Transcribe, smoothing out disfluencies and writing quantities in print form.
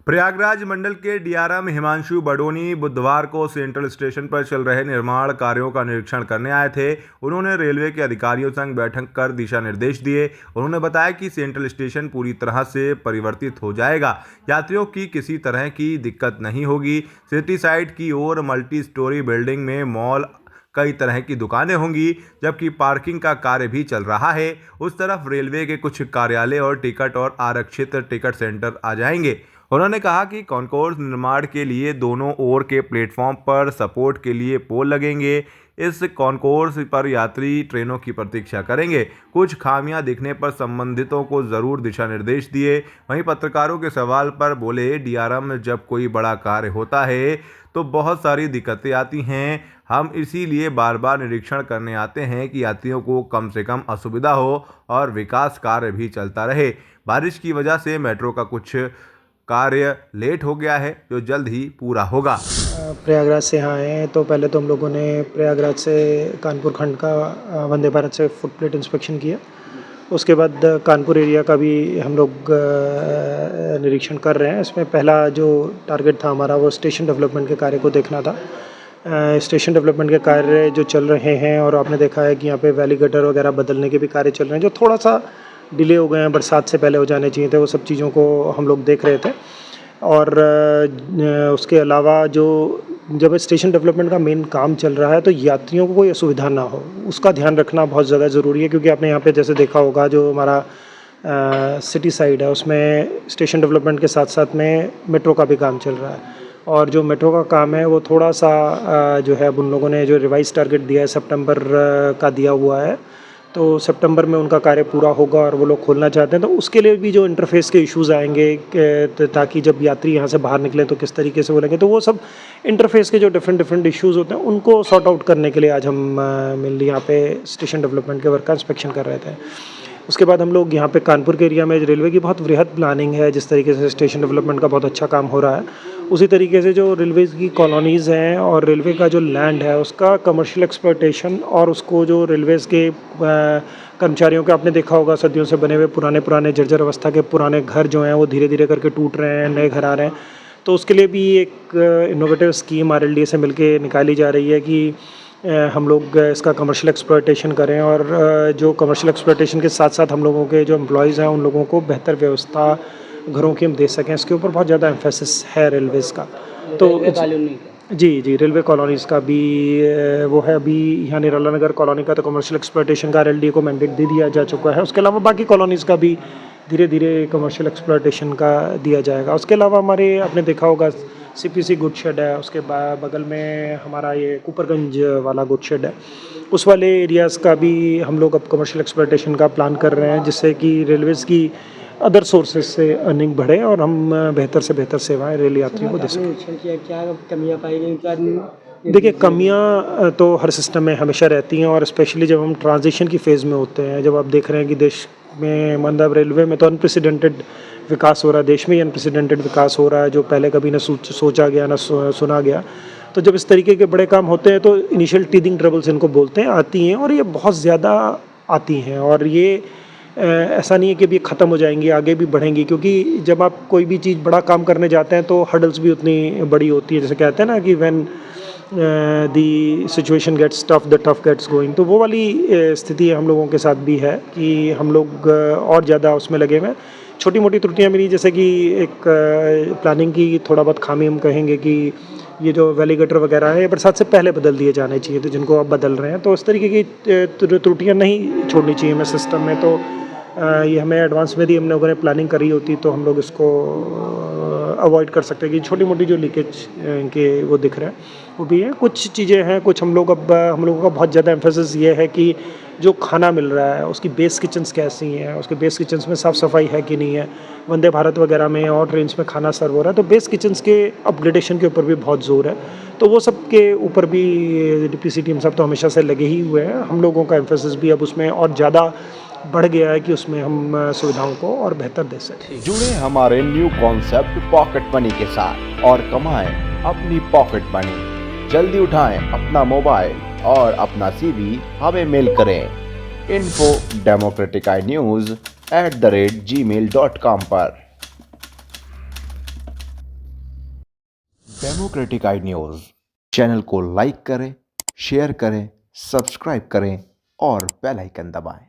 प्रयागराज मंडल के डीआरएम हिमांशु बडोनी बुधवार को सेंट्रल स्टेशन पर चल रहे निर्माण कार्यों का निरीक्षण करने आए थे। उन्होंने रेलवे के अधिकारियों संग बैठक कर दिशा निर्देश दिए। उन्होंने बताया कि सेंट्रल स्टेशन पूरी तरह से परिवर्तित हो जाएगा, यात्रियों की किसी तरह की दिक्कत नहीं होगी। सिटी साइड की ओर मल्टी स्टोरी बिल्डिंग में मॉल, कई तरह की दुकानें होंगी, जबकि पार्किंग का कार्य भी चल रहा है। उस तरफ रेलवे के कुछ कार्यालय और टिकट और आरक्षित टिकट सेंटर आ जाएंगे। उन्होंने कहा कि कॉन्कोर्स निर्माण के लिए दोनों ओर के प्लेटफॉर्म पर सपोर्ट के लिए पोल लगेंगे। इस कॉन्कोर्स पर यात्री ट्रेनों की प्रतीक्षा करेंगे। कुछ खामियां दिखने पर संबंधितों को जरूर दिशा निर्देश दिए। वहीं पत्रकारों के सवाल पर बोले, डीआरएम, जब कोई बड़ा कार्य होता है तो बहुत सारी दिक्कतें आती हैं। हम इसीलिए बार बार निरीक्षण करने आते हैं कि यात्रियों को कम से कम असुविधा हो और विकास कार्य भी चलता रहे। बारिश की वजह से मेट्रो का कुछ कार्य लेट हो गया है, जो जल्द ही पूरा होगा। प्रयागराज से यहाँ आए हैं तो पहले तो हम लोगों ने प्रयागराज से कानपुर खंड का वंदे भारत से फुट प्लेट इंस्पेक्शन किया। उसके बाद कानपुर एरिया का भी हम लोग निरीक्षण कर रहे हैं। इसमें पहला जो टारगेट था हमारा वो स्टेशन डेवलपमेंट के कार्य को देखना था। स्टेशन डेवलपमेंट के कार्य जो चल रहे हैं और आपने देखा है कि यहाँ पे वैली गटर वगैरह बदलने के भी कार्य चल रहे हैं, जो थोड़ा सा डिले हो गए हैं, बरसात से पहले हो जाने चाहिए थे। वो सब चीज़ों को हम लोग देख रहे थे। और उसके अलावा जो जब स्टेशन डेवलपमेंट का मेन काम चल रहा है तो यात्रियों को कोई असुविधा ना हो, उसका ध्यान रखना बहुत ज़्यादा ज़रूरी है। क्योंकि आपने यहाँ पे जैसे देखा होगा, जो हमारा सिटी साइड है उसमें स्टेशन डेवलपमेंट के साथ साथ में मेट्रो का भी काम चल रहा है। और जो मेट्रो का काम है वो थोड़ा सा जो है, अब उन लोगों ने जो रिवाइज टारगेट दिया है सितंबर का दिया हुआ है, तो सितंबर में उनका कार्य पूरा होगा और वो लोग खोलना चाहते हैं। तो उसके लिए भी जो इंटरफेस के इश्यूज़ आएंगे, ताकि जब यात्री यहाँ से बाहर निकले तो किस तरीके से बोलेंगे, तो वो सब इंटरफेस के जो डिफरेंट इश्यूज़ होते हैं उनको सॉर्ट आउट करने के लिए आज हम मेनली यहाँ पे स्टेशन डेवलपमेंट के वर्क का इंस्पेक्शन कर रहे थे। उसके बाद हम लोग यहाँ पे कानपुर के एरिया में रेलवे की बहुत वृहद प्लानिंग है। जिस तरीके से स्टेशन डेवलपमेंट का बहुत अच्छा काम हो रहा है, उसी तरीके से जो रेलवे की कॉलोनीज़ हैं और रेलवे का जो लैंड है उसका कमर्शियल एक्सप्लॉयटेशन, और उसको जो रेलवेज़ के कर्मचारियों के, आपने देखा होगा सदियों से बने हुए पुराने जर्जर अवस्था के पुराने घर जो हैं वो धीरे धीरे करके टूट रहे हैं, नए घर आ रहे हैं। तो उसके लिए भी एक इनोवेटिव स्कीम आरएलडी से मिलके निकाली जा रही है कि हम लोग इसका कमर्शियल एक्सप्लॉयटेशन करें। और जो कमर्शियल एक्सप्लॉयटेशन के साथ साथ हम लोगों के जो एम्प्लॉयज़ हैं उन लोगों को बेहतर व्यवस्था घरों की हम दे सकें। इसके ऊपर बहुत ज़्यादा एम्फेसिस है रेलवेज़ का। तो जी, रेलवे कॉलोनीज़ का भी वो है। अभी यहाँ निराला नगर कॉलोनी का तो कमर्शियल एक्सप्लॉयटेशन का आरएलडी को मैंडेट दे दिया जा चुका है। उसके अलावा बाकी कॉलोनीज़ का भी धीरे धीरे कमर्शियल एक्सप्लॉयटेशन का दिया जाएगा। उसके अलावा हमारे, आपने देखा होगा, सीपीसी गुड शेड है, उसके बगल में हमारा ये कुपरगंज वाला गुड शेड है। उस वाले एरियाज़ का भी हम लोग अब कमर्शियल एक्सप्लॉयटेशन का प्लान कर रहे हैं, जिससे कि रेलवेज़ की अदर सोर्सेज से अर्निंग बढ़े और हम बेहतर से बेहतर सेवाएं रेल यात्रियों को दे सकें। क्या कमियां पाई गई? देखिए, कमियां तो हर सिस्टम में हमेशा रहती हैं, और स्पेशली जब हम ट्रांजिशन की फ़ेज़ में होते हैं। जब आप देख रहे हैं कि देश में, मतलब रेलवे में तो अनप्रेसिडेंटेड विकास हो रहा है, देश में ही अनप्रेसिडेंटेड विकास हो रहा है, जो पहले कभी ना सोचा गया ना सुना गया। तो जब इस तरीके के बड़े काम होते हैं तो इनिशियल टीदिंग ट्रबल्स इनको बोलते हैं, आती हैं, और ये बहुत ज़्यादा आती हैं। और ये ऐसा नहीं है कि अभी ख़त्म हो जाएंगी, आगे भी बढ़ेंगी। क्योंकि जब आप कोई भी चीज़ बड़ा काम करने जाते हैं तो हर्डल्स भी उतनी बड़ी होती है। जैसे कहते हैं ना कि when the situation gets tough the tough gets going, तो वो वाली स्थिति हम लोगों के साथ भी है कि हम लोग और ज़्यादा उसमें लगे हुए हैं। छोटी मोटी त्रुटियाँ मिली, जैसे कि एक प्लानिंग की थोड़ा बहुत खामी हम कहेंगे कि ये जो वैली गटर वगैरह है ये बरसात से पहले बदल दिए जाने चाहिए थे, जिनको अब बदल रहे हैं। तो इस तरीके की त्रुटियाँ नहीं छोड़नी चाहिए हमें सिस्टम में। तो ये हमें एडवांस में भी हम लोगों ने प्लानिंग करी होती तो हम लोग इसको अवॉइड कर सकते हैं कि छोटी मोटी जो लीकेज इनके वो दिख रहे हैं वो भी है। कुछ चीज़ें हैं, कुछ हम लोगों का बहुत ज़्यादा एम्फेसिस ये है कि जो खाना मिल रहा है उसकी बेस किचन्स कैसी हैं, उसके बेस किचन्स में साफ़ सफाई है कि नहीं है। वंदे भारत वगैरह में और ट्रेन्स में खाना सर्व हो रहा है, तो बेस किचन्स के अपग्रेडेशन के ऊपर भी बहुत ज़ोर है। तो वो सब के ऊपर भी डीपीसी टीम सब तो हमेशा से लगे ही हुए हैं। हम लोगों का एम्फेसिस भी अब उसमें और ज़्यादा बढ़ गया है कि उसमें हम सुविधाओं को और बेहतर दे सकें। जुड़े हमारे न्यू कॉन्सेप्ट पॉकेट मनी के साथ और कमाएं अपनी पॉकेट मनी। जल्दी उठाएं अपना मोबाइल और अपना CV हमें मेल करें info@democraticenews@gmail.com पर। डेमोक्रेटिक आई न्यूज़ चैनल को लाइक करें, शेयर करें, सब्सक्राइब करें और बेल आइकन दबाएं।